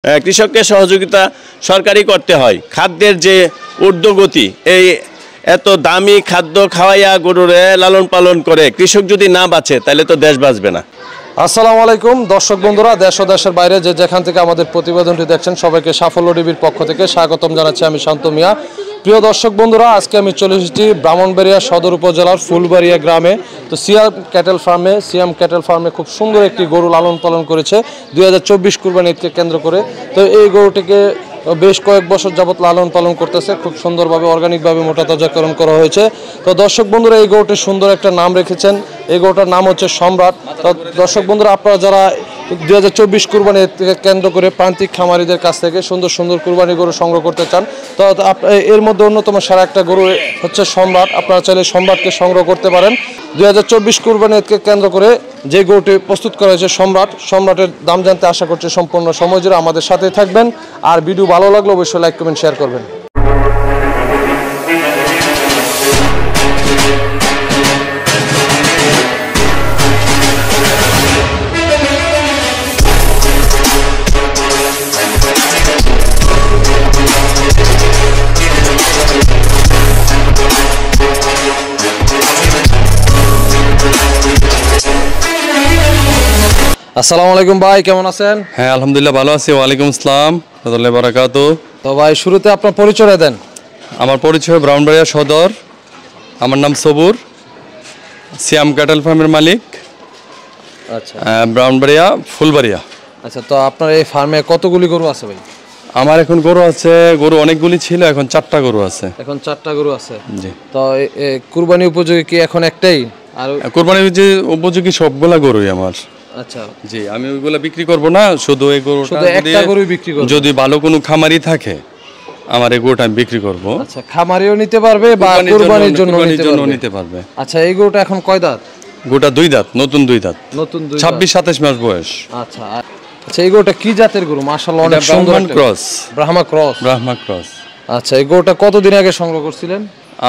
কৃষককে সহযোগিতা সরকারই করতে হয়। খাদ্যের যে ঊর্ধ্বগতি, এই এত দামি খাদ্য খাওয়াইয়া গরুরে লালন পালন করে কৃষক যদি না বাঁচে তাহলে তো দেশ বাঁচবে না। আসসালামু আলাইকুম দর্শক বন্ধুরা, দেশ ও দেশের বাইরে যে যেখান থেকে আমাদের প্রতিবেদনটি দেখছেন সবাইকে সাফল্য টিভির পক্ষ থেকে স্বাগতম জানাচ্ছি। আমি শান্ত মিয়া। প্রিয় দর্শক বন্ধুরা, আজকে আমি চলে এসেছি ব্রাহ্মণবাড়িয়া সদর উপজেলার ফুলবাড়িয়া গ্রামে। তো সিয়াম ক্যাটেল ফার্মে খুব সুন্দর একটি গরু লালন পালন করেছে 2024 কুরবানি ঈদকে কেন্দ্র করে। তো এই গরুটিকে বেশ কয়েক বছর যাবত লালন পালন করতেছে, খুব সুন্দরভাবে অর্গানিকভাবে মোটা তাজাকরণ করা হয়েছে। তো দর্শক বন্ধুরা, এই গরুটির সুন্দর একটা নাম রেখেছেন, এই গরুটার নাম হচ্ছে সম্রাট। তো দর্শক বন্ধুরা, আপনারা যারা 2024 কুরবানি থেকে কেন্দ্র করে প্রান্তিক খামারিদের কাছ থেকে সুন্দর সুন্দর কুরবানি গরু সংগ্রহ করতে চান, তো এর মধ্যে অন্যতম সেরা একটা গরু হচ্ছে সম্রাট। আপনারা চাইলে সম্রাটকে সংগ্রহ করতে পারেন। 2024 কুরবানি ঈদকে কেন্দ্র করে যে গরুটি প্রস্তুত করা হয়েছে সম্রাটের দাম জানতে আশা করছি সম্পূর্ণ সময় জুড়ে আমাদের সাথে থাকবেন। আর ভিডিও ভালো লাগলে অবশ্যই লাইক কমেন্ট শেয়ার করবেন। আসসালামু আলাইকুম ভাই, কেমন আছেন? হ্যাঁ, আলহামদুলিল্লাহ ভালো আছি। ওয়ালাইকুম আসসালাম রাহমাতুল্লাহি ওয়া বারাকাতুহু। তো ভাই, শুরুতে আপনার পরিচয় দেন। আমার পরিচয় ব্রাহ্মণবাড়িয়া সদর, আমার নাম সবুর, সিয়াম ক্যাটেল ফার্মের মালিক। আচ্ছা, ব্রাহ্মণবাড়িয়া ফুলবাড়িয়া। আচ্ছা, তো আপনার এই ফার্মে কতগুলি গরু আছে ভাই? আমার এখন গরু আছে, গরু অনেকগুলি ছিল, এখন 4টা গরু আছে। এখন 4টা গরু আছে। জি। তো কুরবানি উপযোগী কি এখন একটাই? আর কুরবানির যে উপযোগী সবগুলা গরুই আমার। আচ্ছা জি, আমি ওইগুলা বিক্রি করব না, শুধু এই গরুটা, শুধু একটা গরুই বিক্রি করব। যদি ভালো কোনো খামারি থাকে আমার এই গরুটা আমি বিক্রি করব। আচ্ছা, খামারিও নিতে পারবে বা কুরবানির জন্য নিতে পারবে। আচ্ছা, এই গরুটা এখন কয় দাঁত? গরুটা 2 দাঁত, নতুন 2 দাঁত, নতুন 2 দাঁত, 26-27 মাস বয়স। আচ্ছা আচ্ছা, এই গরুটা কি জাতের গরু? মাশাআল্লাহ, অনেক সুন্দর ক্রস, ব্রাহ্মা ক্রস। আচ্ছা, এই গরুটা কতদিন আগে সংগ্রহ করছিলেন?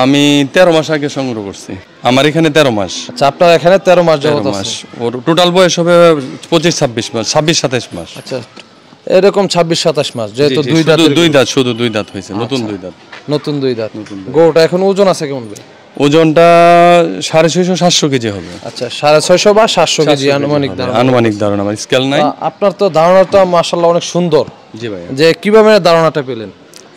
আমি 13 মাস আগে সংগ্রহ করছি। আমার এখানে 13 মাস। আচ্ছা, আপনার এখানে 13 মাস যাবত আছে। ওর টোটাল বয়স হবে 25-26 মাস, 26-27 মাস। আচ্ছা, এরকম 26-27 মাস, যেহেতু 2 দাঁত, শুধু 2 দাঁত হয়েছে, নতুন 2 দাঁত। নতুন 2 দাঁত। গরুটা এখন ওজন আছে কেমন? ওজনটা 650-700 কেজি হবে। আচ্ছা, 650 বা 700 কেজি আনুমানিক ধারণা, আমার স্কেল নাই। আপনার তো ধারণাটা মাশাআল্লাহ অনেক সুন্দর। জি ভাই। যে কিভাবে ধারণাটা পেলেন?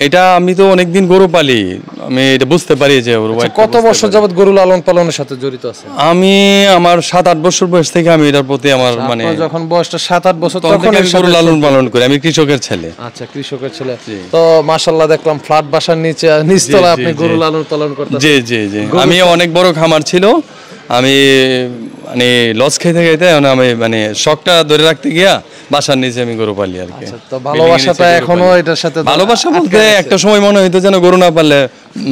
এটা আমি তো অনেকদিন গরু পালি, আমি এটা বুঝতে পারি যে কত বছর যাবত গরু লালন পালনের সাথে জড়িত আছে? আমি আমার 7-8 বছর বয়স থেকে আমি এটার প্রতি আমার মানে যখন বয়সটা 7-8 বছর তখন আমি গরু লালন পালন করি। আমি কৃষকের ছেলে। আচ্ছা, কৃষকের ছেলে। তো মাশাআল্লাহ, দেখলাম ফ্ল্যাট বাসার নিচতলা আপনি গরু লালন পালন করতেছেন। জি জি জি। আমি অনেক বড় খামার ছিল, আমি মানে লস খেতে খেতে আমি মানে শখটা ধরে রাখতে গিয়া বাসার নিচে আমি গরু পালি আর কি। তো ভালোবাসাটা এখনো এটার সাথে? ভালোবাসা বলতে একটা সময় মনে হইতো যেন গরু না পারলে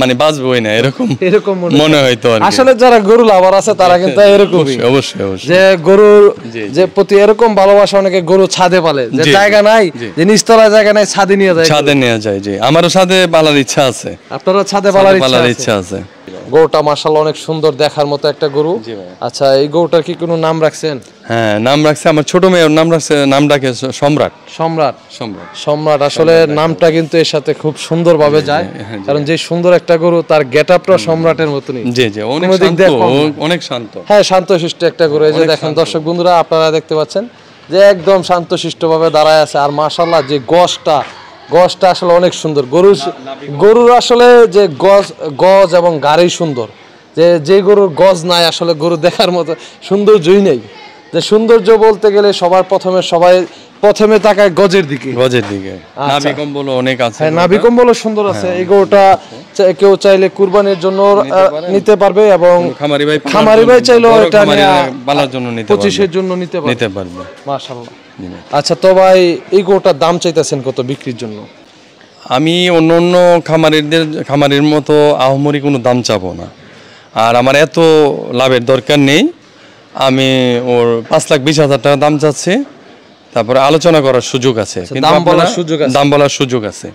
মানে বাঁচবই না, এরকম মনে হইতো। আসলে যারা গরু লাভার আছে তারা কিন্তু এরকমই। অবশ্যই অবশ্যই। যে গরুর যে প্রতি এরকম ভালোবাসা, অনেকে গরু ছাদে পালে, যে জায়গা নাই, যে নিচতলায় জায়গা নাই, ছাদে নিয়ে যায়। জি, আমারও ছাদে পালার ইচ্ছা আছে। আপনারও ছাদে পালার ইচ্ছা আছে। গরুটা মাশাআল্লাহ অনেক সুন্দর দেখার মতো একটা গরু। আচ্ছা, এই গরুটার কি কোনো নাম রাখছেন? হ্যাঁ, নাম রাখছে আমার ছোট মেয়ের নাম রাখছে, নাম ডাকে সম্রাট। সম্রাট আসলে নামটা কিন্তু এর সাথে খুব সুন্দর ভাবে যায়, কারণ যে সুন্দর একটা গরু, তার গেটআপটা সম্রাটের মতনই। জি জি, অনেক শান্ত। হ্যাঁ, শান্তশিষ্ট একটা গরু। এই যে দেখেন দর্শক বন্ধুরা, আপনারা দেখতে পাচ্ছেন যে একদম শান্তশিষ্ট ভাবে দাঁড়ায় আছে। আর মাশাআল্লাহ, যে গজটা আসলে অনেক সুন্দর। গরুর আসলে যে গজ এবং গাড়ি সুন্দর, যে গরুর গজ নাই আসলে গরু দেখার মতো সৌন্দর্যই নেই। যে সৌন্দর্য বলতে গেলে সবাই প্রথমে তাকায় গজের দিকে। নাভি কম্বল অনেক আছে। হ্যাঁ, নাভি কম্বল সুন্দর আছে। এই গরুটা কেউ চাইলে কুরবানির জন্য নিতে পারবে, এবং খামারি ভাই চাইলেও এটা বালার জন্য নিতে পারবে, 25-এর জন্য নিতে পারবে। মাশাআল্লাহ। আচ্ছা, তো ভাই, এই গরুটার দাম চাইতেছেন কত বিক্রির জন্য? আমি অন্য খামারির মতো আহমরি কোনো দাম চাবো না, আর আমার এত লাভের দরকার নেই। আমি ওর 5,20,000 টাকা দাম চাচ্ছি। তারপরে আলোচনা করার সুযোগ আছে, দাম বলার সুযোগ আছে।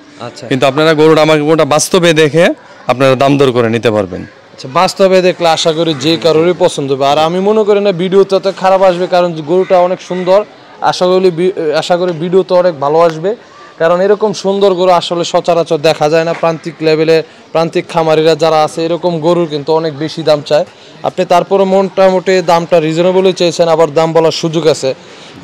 কিন্তু আপনারা আমার গরুটা বাস্তবে দেখে আপনারা দাম দর করে নিতে পারবেন। আচ্ছা, বাস্তবে দেখলে আশা করি যে কারোরই পছন্দ হবে। আর আমি মনে করি না ভিডিওতে তো খারাপ আসবে, কারণ গরুটা অনেক সুন্দর। আশা করি ভিডিওতে অনেক ভালো আসবে। কারণ এরকম সুন্দর গরু আসলে সচরাচর দেখা যায় না। প্রান্তিক লেভেলে প্রান্তিক খামারিরা যারা আছে এরকম গরুর কিন্তু অনেক বেশি দাম চায়। আপনি তারপরে মোটামুটি দামটা রিজনেবলই চেয়েছেন, আবার দাম বলার সুযোগ আছে,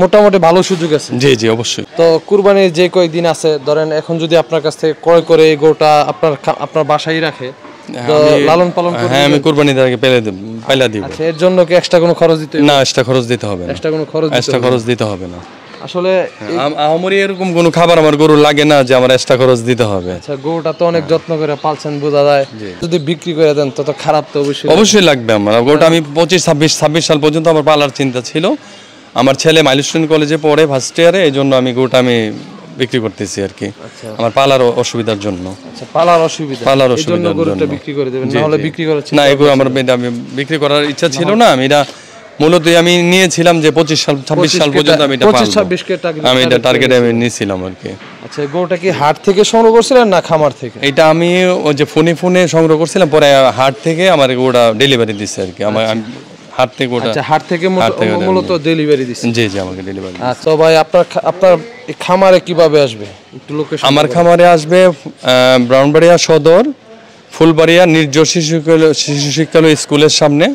মোটামুটি ভালো সুযোগ আছে। জি জি অবশ্যই। তো কুরবানির যে কয়েকদিন আছে ধরেন, এখন যদি আপনার কাছ থেকে ক্রয় করে এই গরুটা আপনার বাসায় রাখে তো লালন পালন করে, হ্যাঁ আমি কুরবানির আগে পাইলা দিব। আচ্ছা, এর জন্য কি এক্সট্রা কোনো খরচ দিতে হবে? না, এক্সট্রা খরচ দিতে হবে না। এক্সট্রা খরচ দিতে হবে না। আসলে আমার এরকম কোনো খাবার আমার গরু লাগে না যে আমার এক্সট্রা খরচ দিতে হবে। আচ্ছা, গরুটা তো অনেক যত্ন করে পালছেন বোঝা যায়। যদি বিক্রি করে দেন তো খারাপ তো অবশ্যই লাগবে। আমার গরুটা আমি 25-26 সাল পর্যন্ত আমার পালার চিন্তা ছিল। আমার ছেলে মাইলস্টোন কলেজে পড়ে ফার্স্ট ইয়ারে, এই জন্য আমি গরুটা আমি বিক্রি করতেছি আর কি, আমার পালার অসুবিধার জন্য। আচ্ছা, পালার অসুবিধার জন্য গরুটা বিক্রি করে দেবেন, না হলে বিক্রি করার না, এগুলো আমার আমি বিক্রি করার ইচ্ছা ছিল না। আমি এটা মূলত আমি নিয়েছিলাম যে 26 সাল পর্যন্ত আমি এটা 25-26 কে আমি এটা টার্গেটে আমি নিয়েছিলাম আর কি। আচ্ছা, গরুটা কি হাট থেকে সংগ্রহ করছিলেন না খামার থেকে? এটা আমি ওই যে ফোনে সংগ্রহ করছিলাম, পরে হাট থেকে আমার ওটা ডেলিভারি দিচ্ছে আর কি। আমার হাট থেকে ওটা, আচ্ছা, হাট থেকে মূলত ডেলিভারি দিচ্ছে। জি জি আমাকে ডেলিভারি। আচ্ছা ভাই, আপনার খামারে কিভাবে আসবে একটু লোকেশন? আমার খামারে আসবে ব্রাউনবাড়িয়া সদর, ফুলবাড়িয়া নির্জর শিশু শিক্ষালয় স্কুলের সামনে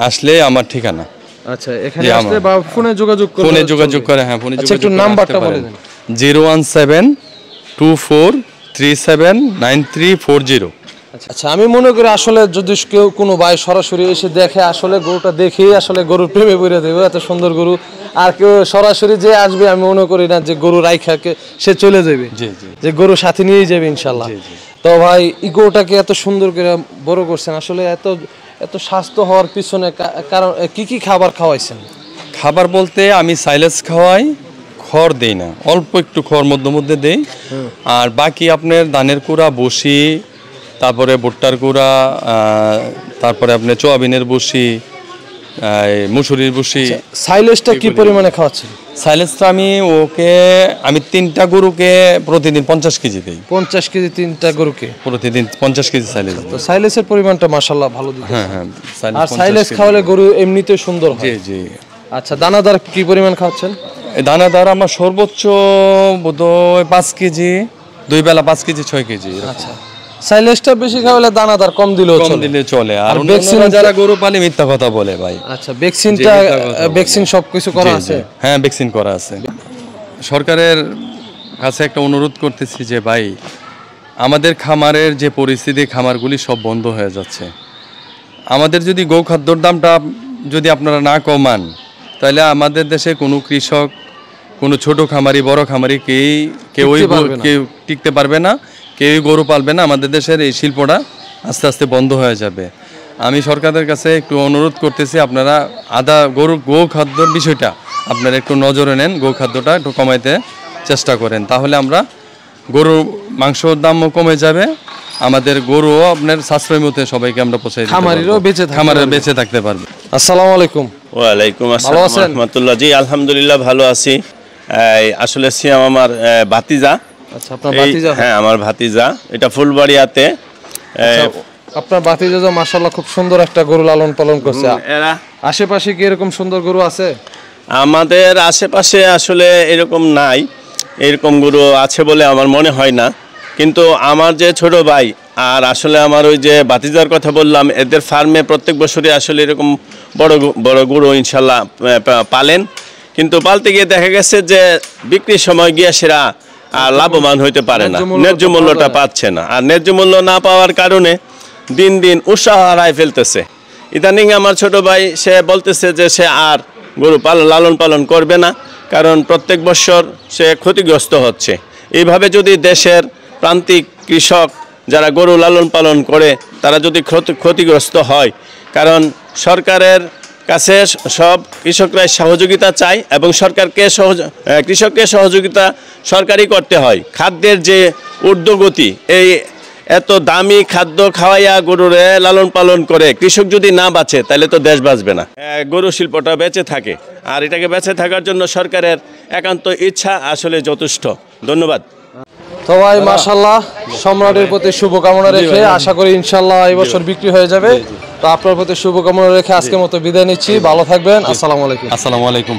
আসলে আমার ঠিকানা। আচ্ছা, এখানে আসলে বা ফোনে যোগাযোগ করে, হ্যাঁ ফোনে যোগাযোগ। একটু নাম্বারটা বলে দেন। 01724379340। আচ্ছা, আমি মনে করি আসলে যদি কেউ কোনো ভাই সরাসরি এসে দেখে, আসলে গরুটা দেখেই আসলে গরুর প্রেমে পড়ে দেবে, এত সুন্দর গরু। আর কেউ সরাসরি যে আসবে আমি মনে করি না যে গরু রাইখাকে সে চলে যাবে, যে গরু সাথে নিয়েই যাবে ইনশাল্লাহ। তো ভাই, এই গরুটাকে এত সুন্দর করে বড় করছেন, আসলে এত স্বাস্থ্য হওয়ার পিছনে কারণ কি খাবার খাওয়াইছেন? খাবার বলতে আমি সাইলেজ খাওয়াই, খড় দেই না, অল্প একটু খড় মধ্যে দেই। আর বাকি আপনার ধানের কুড়া, বসি, তারপরে ভুট্টার কুড়া, তারপরে আপনার সোয়াবিনের বসি, মুসুরির বসি। সাইলেজটা কি পরিমাণে খাওয়াচ্ছেন? সাইলেজটা আমি 3টা গরুকে প্রতিদিন 50 কেজি দেই। 50 কেজি 3টা গরুকে প্রতিদিন 50 কেজি সাইলেজ। তো সাইলেজের পরিমাণটা মাশাআল্লাহ ভালো দিচ্ছে। হ্যাঁ, আর সাইলেজ খাওয়ালে গরু এমনিতে সুন্দর হয়। জি জি। আচ্ছা, দানাদার কি পরিমাণ খাওয়াচ্ছেন? দানাদার আমার সর্বোচ্চ বোধহয় 5 কেজি, 2 বেলা 5 কেজি 6 কেজি। আচ্ছা, সাইলেজটা বেশি খাওয়ালে দানাদার কম দিলে চলে। আর অন্যরা যারা গরু পালে মিথ্যা কথা বলে ভাই। আচ্ছা, ভ্যাকসিন সবকিছু করা আছে? হ্যাঁ, ভ্যাকসিন করা আছে। সরকারের কাছে একটা অনুরোধ করতেছি যে ভাই, আমাদের খামারের যে পরিস্থিতি, খামারগুলি সব বন্ধ হয়ে যাচ্ছে। আমাদের যদি গোখাদ্যর দামটা যদি আপনারা না কমান, তাহলে আমাদের দেশে কোনো কৃষক, কোনো ছোট খামারি, বড় খামারি কেউ টিকতে পারবে না, কেউই গরু পালবে না। আমাদের দেশের এই শিল্পটা আস্তে আস্তে বন্ধ হয়ে যাবে। আমি সরকারের কাছে একটু অনুরোধ করতেছি, আপনারা গোখাদ্যর বিষয়টা আপনারা একটু নজরে নেন, গোখাদ্যটা একটু কমাইতে চেষ্টা করেন, তাহলে আমরা গরুর মাংসর দামও কমে যাবে, আমাদের গরুও আপনার সাশ্রয় মতে সবাইকে আমরা পৌঁছাই দিতে পারবো, খামারে বেঁচে থাকতে পারবে। আসসালামু আলাইকুম। ওয়ালাইকুম আসসালাম ওয়া রাহমাতুল্লাহ। জি আলহামদুলিল্লাহ ভালো আছি। আসলে সিয়াম আমার ভাতিজা। আচ্ছা, আপনার ভাতিজা? হ্যাঁ, আমার ভাতিজা। এটা ফুলবাড়িয়াতে। আপনার ভাতিজা তো মাশাআল্লাহ খুব সুন্দর একটা গরু লালন পালন করছে। এরা আশেপাশে কি এরকম সুন্দর গরু আছে? আমাদের আশেপাশে আসলে এরকম নাই, এরকম গরু আছে বলে আমার মনে হয় না। কিন্তু আমার যে ছোট ভাই আর আসলে আমার ওই যে ভাতিজার কথা বললাম, এদের ফার্মে প্রত্যেক বছরই আসলে এরকম বড় বড় গরু ইনশাল্লাহ পালেন। কিন্তু পালতে গিয়ে দেখা গেছে যে বিক্রির সময় গিয়ে সেরা আর লাভবান হইতে পারে না, ন্যায্য মূল্যটা পাচ্ছে না। আর ন্যায্য মূল্য না পাওয়ার কারণে দিন দিন উৎসাহ হারায় ফেলতেছে। ইদানিং আমার ছোট ভাই সে বলতেছে যে সে আর গরু লালন পালন করবে না, কারণ প্রত্যেক বছর সে ক্ষতিগ্রস্ত হচ্ছে। এইভাবে যদি দেশের প্রান্তিক কৃষক যারা গরু লালন পালন করে তারা যদি ক্ষতিগ্রস্ত হয়, কারণ সরকারের কাছে সব কৃষকরাই সহযোগিতা চায় এবং কৃষককে সহযোগিতা সরকারই করতে হয়। খাদ্যের যে ঊর্ধ্বগতি, এই এত দামি খাদ্য খাওয়াইয়া গরুরে লালন পালন করে কৃষক যদি না বাঁচে তাহলে তো দেশ বাঁচবে না। গরু শিল্পটা বেঁচে থাকে, আর এটাকে বেঁচে থাকার জন্য সরকারের একান্ত ইচ্ছা আসলে যথেষ্ট। ধন্যবাদ। তো ভাই মাশাআল্লাহ, সম্রাটের প্রতি শুভকামনা রেখে আশা করি ইনশাআল্লাহ এই বছর বিক্রি হয়ে যাবে। তো আপনার প্রতি শুভকামনা রেখে আজকের মতো বিদায় নিচ্ছি। ভালো থাকবেন। আসসালামু আলাইকুম। আসসালামু আলাইকুম।